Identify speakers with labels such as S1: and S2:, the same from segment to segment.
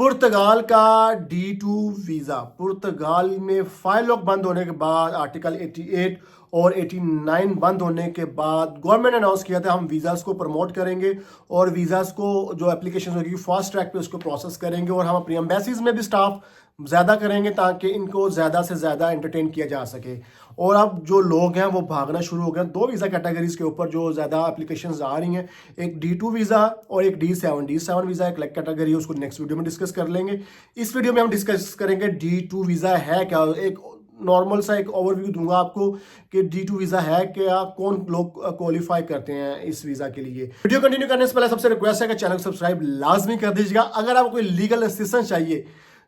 S1: पुर्तगाल का D2 visa. पुर्तगाल में file lock बंद होने के बाद आर्टिकल 88 और 89 बंद होने के बाद गवर्नमेंट ने अनाउंस किया था हम वीज़ाज़ को प्रमोट करेंगे और वीज़ाज़ को जो एप्लीकेशन होगी फास्ट ट्रैक पे उसको प्रोसेस करेंगे और हम अपनी एम्बेसीज में भी स्टाफ ज़्यादा करेंगे ताकि इनको ज़्यादा से ज़्यादा एंटरटेन किया जा सके। और अब जो लोग हैं वो भागना शुरू हो गए। दो वीज़ा कैटेगरीज के ऊपर जो ज़्यादा एप्लीकेशंस आ रही हैं, एक D2 वीज़ा और एक D7 वीज़ा एक अलग कैटेगरी है, उसको नेक्स्ट वीडियो में डिस्कस कर लेंगे। इस वीडियो में हम डिस्कस करेंगे D2 वीज़ा है क्या, एक नॉर्मल सा एक ओवरव्यू दूंगा आपको कि D2 वीज़ा है क्या, कौन लोग क्वालिफाई करते हैं इस वीज़ा के लिए। वीडियो कंटिन्यू करने से पहले सबसे रिक्वेस्ट है कि चैनल सब्सक्राइब लाजमी कर दीजिएगा। अगर आपको कोई लीगल असिस्टेंस चाहिए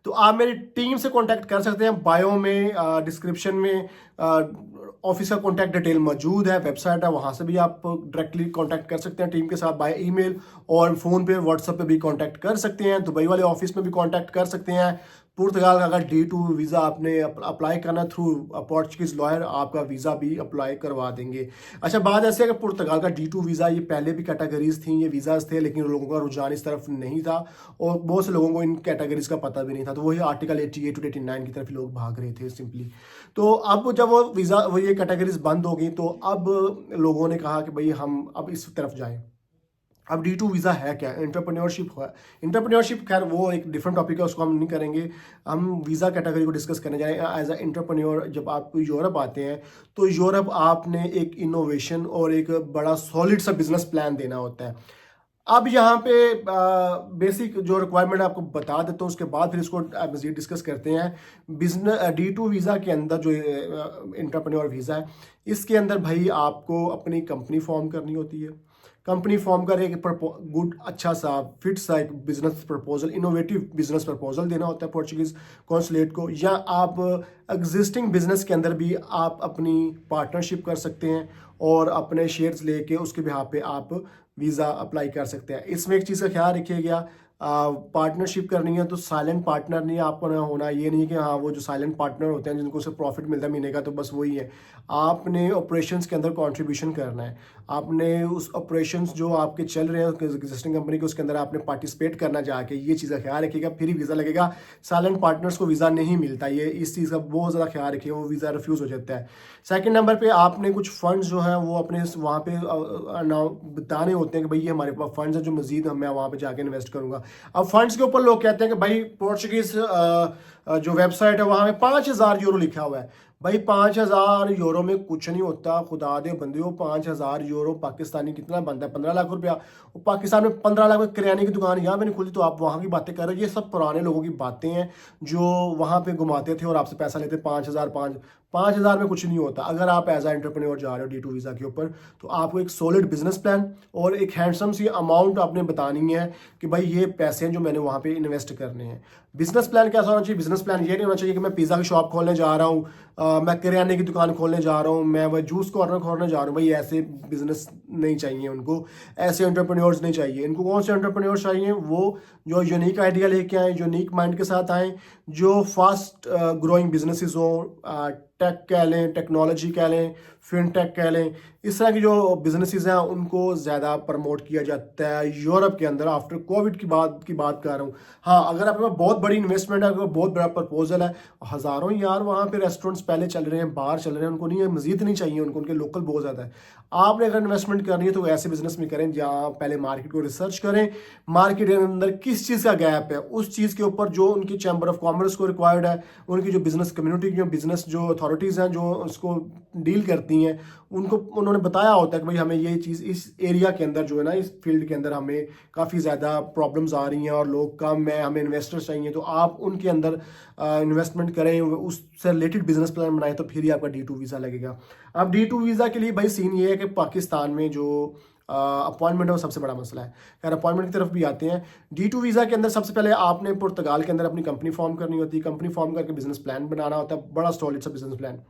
S1: तो आप मेरी टीम से कांटेक्ट कर सकते हैं। बायो में डिस्क्रिप्शन में ऑफिस का कांटेक्ट डिटेल मौजूद है, वेबसाइट है, वहां से भी आप डायरेक्टली कांटेक्ट कर सकते हैं टीम के साथ बाय ईमेल और फोन पे व्हाट्सएप पे भी कांटेक्ट कर सकते हैं। दुबई वाले ऑफिस में भी कांटेक्ट कर सकते हैं। पुर्तगाल का अगर D2 वीज़ा आपने अप्लाई करना थ्रू पोर्चुगीज लॉयर, आपका वीज़ा भी अप्लाई करवा देंगे। अच्छा, बात ऐसे है कि पुर्तगाल का D2 वीज़ा ये पहले भी कैटेगरीज थी, ये वीज़ाज थे, लेकिन लोगों का रुझान इस तरफ नहीं था और बहुत से लोगों को इन कैटेगरीज का पता भी नहीं था, तो वही आर्टिकल 88 और 89 की तरफ लोग भाग रहे थे सिंपली। तो अब जब वो वीज़ा वो ये कैटेगरीज बंद हो गई तो अब लोगों ने कहा कि भाई हम अब इस तरफ जाएं। अब D2 वीज़ा है क्या, एंटरप्रेन्योरशिप है। एंटरप्रेन्योरशिप खैर वो एक डिफरेंट टॉपिक है, उसको हम नहीं करेंगे। हम वीज़ा कैटेगरी को डिस्कस करने जा रहे हैं एज अ एंटरप्रेन्योर। जब आप यूरोप आते हैं तो यूरोप आपने एक इनोवेशन और एक बड़ा सॉलिड सा बिजनेस प्लान देना होता है। अब यहाँ पे बेसिक जो रिक्वायरमेंट आपको बता देता हूँ, उसके बाद फिर इसको मज़ीद डिस्कस करते हैं। बिजनेस D2 वीज़ा के अंदर जो एंटरप्रेन्योर वीज़ा है, इसके अंदर भाई आपको अपनी कंपनी फॉर्म करनी होती है। कंपनी फॉर्म कर एक गुड अच्छा सा फिट सा एक business proposal, innovative business proposal देना होता है पोर्चुगीज कॉन्सुलेट को, या आप एग्जिस्टिंग बिजनेस के अंदर भी आप अपनी पार्टनरशिप कर सकते हैं और अपने शेयर्स लेके उसके बिहाफ पे आप वीज़ा अप्लाई कर सकते हैं। इसमें एक चीज़ का ख्याल रखिएगा, पार्टनरशिप करनी है तो साइलेंट पार्टनर नहीं आपको ना होना। ये नहीं कि हाँ वो जो साइलेंट पार्टनर होते हैं जिनको से प्रॉफिट मिलता है महीने का तो बस वही है। आपने ऑपरेशंस के अंदर कंट्रीब्यूशन करना है। आपने उस ऑपरेशंस जो आपके चल रहे हैं एग्जिस्टिंग कंपनी के, उसके अंदर आपने पार्टिसिपेट करना जाके, ये चीज़ का ख्याल रखिएगा, फिर ही वीज़ा लगेगा। साइलेंट पार्टनर्स को वीज़ा नहीं मिलता, ये इस चीज़ का बहुत ज़्यादा ख्याल रखिएगा, वो वीज़ा रिफ्यूज़ हो जाता है। सेकेंड नंबर पर आपने कुछ फंड्स जो हैं वो अपने वहाँ पे बताने होते हैं कि भाई ये हमारे पास फंड्स हैं जो मजीद मैं वहाँ पे जाके इन्वेस्ट करूँगा। अब फंड्स के ऊपर लोग कहते हैं कि भाई पोर्चुगीज जो वेबसाइट है वहाँ में 5,000 यूरो लिखा हुआ है। भाई 5,000 यूरो में कुछ नहीं होता, खुदा दे बंदे। 5,000 यूरो पाकिस्तानी कितना बनता है, 15 लाख रुपया। पाकिस्तान में 15 लाख में किराने की दुकान यहाँ पे नहीं खुली, तो आप वहाँ की बातें कर रहे हो। ये सब पुराने लोगों की बातें हैं जो वहाँ पे घुमाते थे और आपसे पैसा लेते। 5,000 में कुछ नहीं होता। अगर आप एज ए एंटरप्रेन्योर जा रहे हो D2 वीज़ा के ऊपर, तो आपको एक सॉलिड बिजनेस प्लान और एक हैंडसम सी अमाउंट आपने बतानी है कि भाई ये पैसे हैं जो मैंने वहाँ पे इन्वेस्ट करने हैं। बिजनेस प्लान कैसा होना चाहिए? बिजनेस प्लान ये नहीं होना चाहिए कि मैं पिज़्ज़ा की शॉप खोलने जा रहा हूँ, मैं किराने की दुकान खोलने जा रहा हूँ, मैं वह जूस कॉर्नर खोलने जा रहा हूँ। भाई ऐसे बिजनेस नहीं चाहिए उनको, ऐसे एंटरप्रेन्योर्स नहीं चाहिए। इनको कौन से एंटरप्रेन्योर्स चाहिए? वो जो यूनिक आइडिया लेके आए, यूनिक माइंड के साथ आए, जो फास्ट ग्रोइंग बिजनेसेस हो, टेक कह लें, टेक्नोलॉजी कह लें, फिनटेक कह लें, इस तरह की जो बिजनेसेस हैं उनको ज़्यादा प्रमोट किया जाता है यूरोप के अंदर। आफ्टर कोविड की बात कर रहा हूँ। हाँ, अगर आपके पास बहुत बड़ी इन्वेस्टमेंट है, अगर बहुत बड़ा प्रपोजल है, हज़ारों यार वहाँ पे रेस्टोरेंट्स पहले चल रहे हैं, बाहर चल रहे हैं, उनको नहीं है, मजीद नहीं चाहिए उनको, उनके लोकल बहुत ज़्यादा है। आपने अगर इन्वेस्टमेंट करनी है तो ऐसे बिजनेस में करें जहाँ पहले मार्केट को रिसर्च करें, मार्केट के अंदर किस चीज़ का गैप है, उस चीज़ के ऊपर जो उनकी चैम्बर ऑफ कॉमर्स को रिक्वायर्ड है, उनकी जो बिजनेस कम्युनिटी की बिजनेस जो अथॉरिटीज़ हैं जो उसको डील करती हैं, उनको उन्होंने बताया होता है कि भाई हमें ये चीज़ इस एरिया के अंदर जो है ना, इस फील्ड के अंदर हमें काफ़ी ज़्यादा प्रॉब्लम्स आ रही हैं और लोग कम है, हमें इन्वेस्टर्स चाहिए। तो आप उनके अंदर इन्वेस्टमेंट करें, उससे रिलेटेड बिजनेस प्लान बनाएं, तो फिर ही आपका D2 वीज़ा लगेगा। अब D2 वीज़ा के लिए भाई सीन ये है कि पाकिस्तान में जो अपॉइंटमेंट है वो सबसे बड़ा मसला है। खैर अपॉइंटमेंट की तरफ भी आते हैं। D2 वीज़ा के अंदर सबसे पहले आपने पुर्तगाल के अंदर अपनी कंपनी फॉर्म करनी होती है। कंपनी फॉर्म करके बिजनेस प्लान बनाना होता है, बड़ा सॉलिड सा बिजनेस प्लान।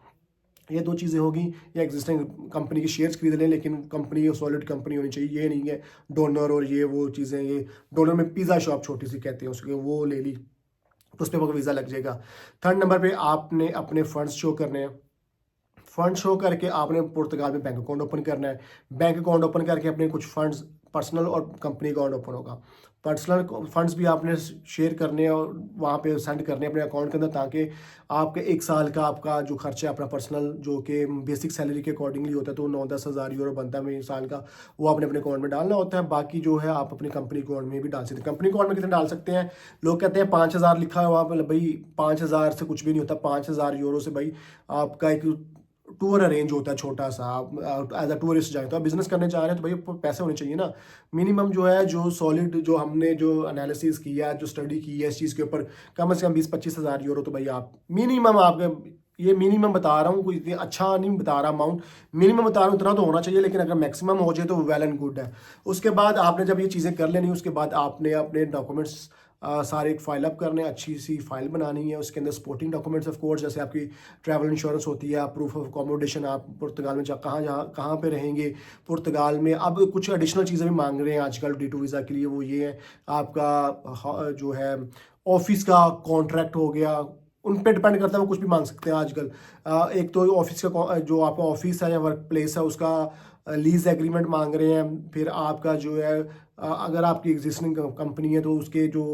S1: ये दो चीज़ें होगी, या एग्जिस्टिंग कंपनी के शेयर्स खरीद लें, लेकिन कंपनी सॉलिड कंपनी होनी चाहिए। ये नहीं है डोनर और ये वो चीज़ें, ये डोनर में पिज़्ज़ा शॉप छोटी सी कहते हैं उसके, वो ले ली तो उस पर वीज़ा लग जाएगा। थर्ड नंबर पे आपने अपने फंड्स शो करने हैं। फंड शो करके आपने पुर्तगाल में बैंक अकाउंट ओपन करना है। बैंक अकाउंट ओपन करके अपने कुछ फंड्स, पर्सनल और कंपनी अकाउंट ओपन होगा। पर्सनल फंड्स भी आपने शेयर करने हैं और वहाँ पे सेंड करने अपने अकाउंट के अंदर, ताकि आपके 1 साल का आपका जो खर्चा है अपना पर्सनल, जो कि बेसिक सैलरी के अकॉर्डिंगली होता है, तो 9-10 हज़ार यूरो बनता है मेरे साल का, वो आपने अपने अकाउंट में डालना होता है। बाकी जो है आप अपनी कंपनी अकाउंट में भी डाल सकते हैं। कंपनी अकाउंट में कितने डाल सकते हैं? लोग कहते हैं 5,000 लिखा है वहाँ पर, भाई 5,000 से कुछ भी नहीं होता। 5,000 यूरो से भाई आपका एक टूर अरेंज होता है छोटा सा। आप एज अ टूरिस्ट जाए तो आप बिजनेस करने जा रहे हैं तो भाई पैसे होने चाहिए ना। मिनिमम जो है, जो सॉलिड, जो हमने जो एनालिसिस किया, जो स्टडी की है इस चीज़ के ऊपर, कम से कम 20-25 हज़ार यूरो तो भाई आप मिनिमम, आपके ये मिनिमम बता रहा हूँ, कोई इतनी अच्छा नहीं बता रहा अमाउंट, मिनिमम बता रहा हूँ, इतना तो होना चाहिए। लेकिन अगर मैक्सिमम हो जाए तो वेल एंड गुड है। उसके बाद आपने जब ये चीज़ें कर लेनी, उसके बाद आपने अपने डॉक्यूमेंट्स सारे एक फाइल अप करने, अच्छी सी फाइल बनानी है। उसके अंदर सपोर्टिंग डॉक्यूमेंट्स ऑफ कोर्स, जैसे आपकी ट्रैवल इंश्योरेंस होती है, प्रूफ ऑफ अकोमोडेशन, आप पुर्तगाल में कहाँ पे रहेंगे पुर्तगाल में। अब कुछ एडिशनल चीज़ें भी मांग रहे हैं आजकल D2 वीज़ा के लिए, वो ये है आपका जो है ऑफिस का कॉन्ट्रैक्ट हो गया, उन पे डिपेंड करता है, वो कुछ भी मांग सकते हैं आजकल। एक तो ऑफिस का जो आपका ऑफिस है या वर्क प्लेस है उसका लीज एग्रीमेंट मांग रहे हैं। फिर आपका जो है अगर आपकी एग्जिस्टिंग कंपनी है तो उसके जो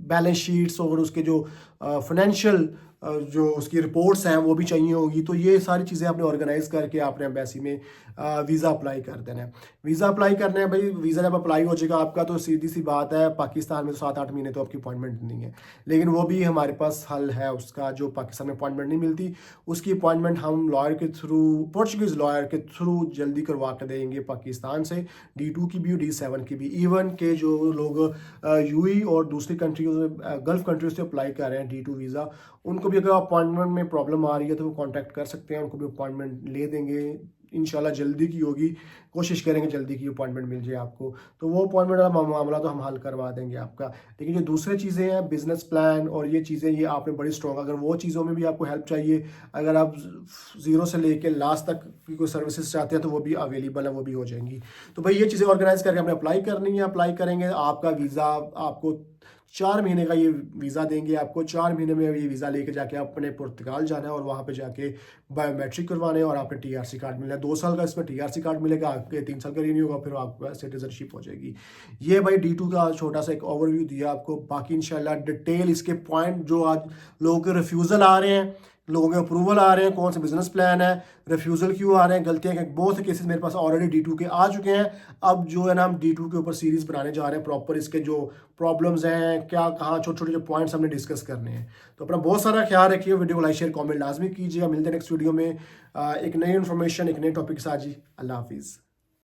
S1: बैलेंस शीट्स और उसके जो फाइनेंशियल जो उसकी रिपोर्ट्स हैं वो भी चाहिए होगी। तो ये सारी चीज़ें आपने ऑर्गेनाइज करके आपने एम्बेसी में वीज़ा अप्लाई कर देना है। वीज़ा अप्लाई करना है भाई, वीज़ा जब अप्लाई हो जाएगा आपका तो सीधी सी बात है, पाकिस्तान में तो 7-8 महीने तो आपकी अपॉइंटमेंट नहीं है। लेकिन वो भी हमारे पास हल है उसका, जो पाकिस्तान में अपॉइंटमेंट नहीं मिलती उसकी अपॉइंटमेंट हम लॉयर के थ्रू, पोर्चुगीज़ लॉयर के थ्रू जल्दी करवा के देंगे पाकिस्तान से। D2 की भी, D7 की भी। इवन के जो लोग UAE और दूसरी कंट्रीज से, गल्फ कंट्रीज से अप्लाई कर रहे हैं D2 वीज़ा, उनको भी अगर अपॉइंटमेंट में प्रॉब्लम आ रही है तो वो कांटेक्ट कर सकते हैं, उनको भी अपॉइंटमेंट ले देंगे। इंशाल्लाह जल्दी की होगी, कोशिश करेंगे जल्दी की अपॉइंटमेंट मिल जाए आपको। तो वो अपॉइंटमेंट वाला मामला तो हम हल करवा देंगे आपका। लेकिन जो दूसरे चीज़ें हैं, बिजनेस प्लान और ये चीज़ें, ये आपने बड़ी स्ट्रॉन्ग, अगर वो चीज़ों में भी आपको हेल्प चाहिए, अगर आप ज़ीरो से लेके लास्ट तक की कोई सर्विसेज चाहते हैं तो वो भी अवेलेबल है, वो भी हो जाएंगी। तो भाई ये चीज़ें ऑर्गेनाइज करके हमने अप्लाई करनी है। अप्लाई करेंगे, आपका वीज़ा आपको 4 महीने का ये वीज़ा देंगे आपको। 4 महीने में ये वीज़ा लेके जाके अपने पुर्तगाल जाना है और वहाँ पे जाके बायोमेट्रिक करवाने और आपने TRC कार्ड मिलना है। 2 साल का इसमें TRC कार्ड मिलेगा, आपके 3 साल का रिन्यू होगा, फिर आपको सिटीजनशिप हो जाएगी। ये भाई D2 का छोटा सा एक ओवरव्यू दिया आपको। बाकी इंशाल्लाह डिटेल इसके पॉइंट, जो आज लोगों के रिफ्यूज़ल आ रहे हैं, लोगों के अप्रूवल आ रहे हैं, कौन सा बिजनेस प्लान है, रिफ्यूज़ल क्यों आ रहे हैं, गलतियाँ के बहुत से केसेस मेरे पास ऑलरेडी D2 के आ चुके हैं। अब जो है ना, हम D2 के ऊपर सीरीज़ बनाने जा रहे हैं प्रॉपर, इसके जो प्रॉब्लम्स हैं, क्या कहाँ छोटे छोटे जो पॉइंट्स हमने डिस्कस करने हैं। तो अपना बहुत सारा ख्याल रखिए, वीडियो को लाइक शेयर कमेंट लाजमी कीजिएगा। मिलते हैं नेक्स्ट वीडियो में एक नई इन्फॉर्मेशन, एक नए टॉपिक के साथ जी। अल्लाह हाफिज़।